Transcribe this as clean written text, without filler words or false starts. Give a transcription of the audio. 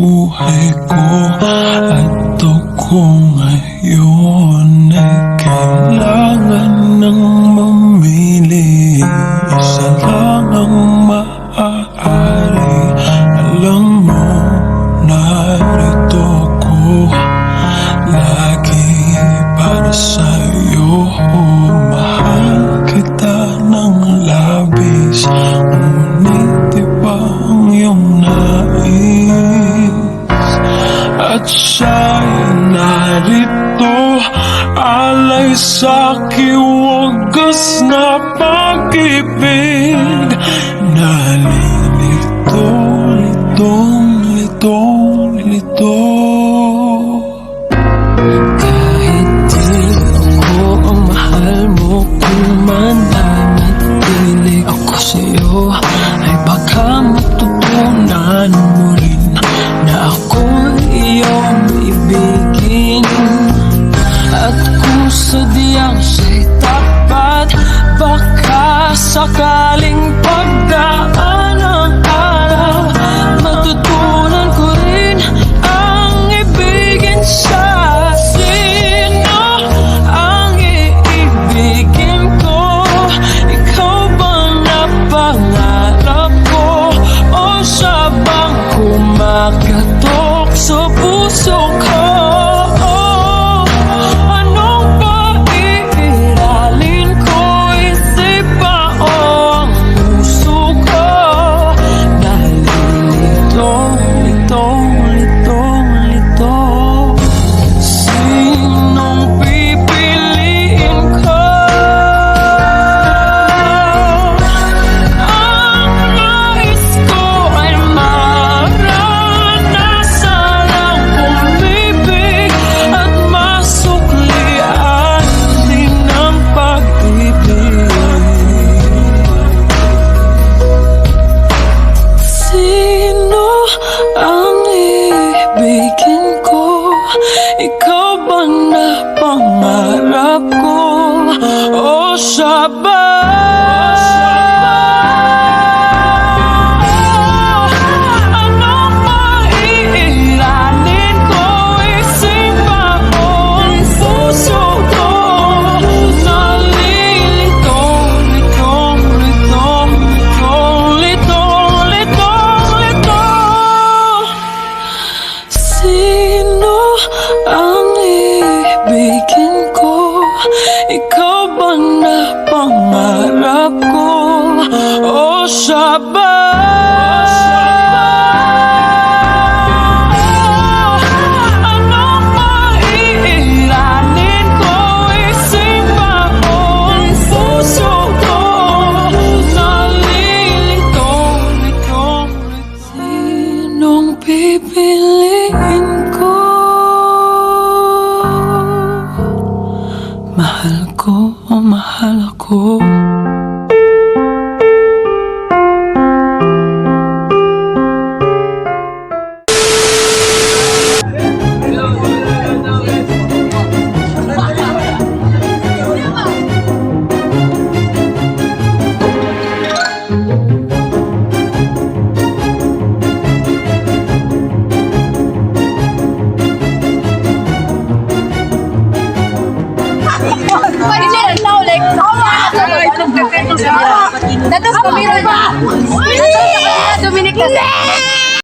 buhay ko at ako ngayon ay kailangan ng mamili. Isa lang ang maaari. Alam mo, narito ko lagi para sa'yo. Mahal kita ng labis, ngunit iba ang iyong nais. At siya'y narito, alay sa'king wagas na pag-ibig. Nalilito, litong, lito. Kahit di ako ang mahal mo, kung mananatili ako sa'yo, ay baka matutunan mo rin na ako iyong ibigin. At kung sadyang siya'y tapat, baka sakaling pagdaan ang araw, matutunan ko rin ang ibigin siya. Sino ang iibigin ko? Ikaw bang napangarap ko? O siya bang kumakatok sa puso ko? Anong paiiralin ko? Isip ba o ang puso ko? Nalilitong, lito. Sinong pipiliin ko? Ang nais ko ay maranasan ang umibig at masuklian din ang pag-ibig. Sino ang ibigin ko? Ikaw ba na pangarap ko? O siya ba? Anong maiiralin ko? Isip ba o ang puso ko? Nalilito. Sino ang ibigin ko? Ikaw ba na pangarap ko? O siya ba? Anong maiiralin ko? Isip ba o ang puso ko? Nalilito. Sinong pipiliin ko? Mahal ko o mahal ako? Datos pamira ba? Dominic kasi.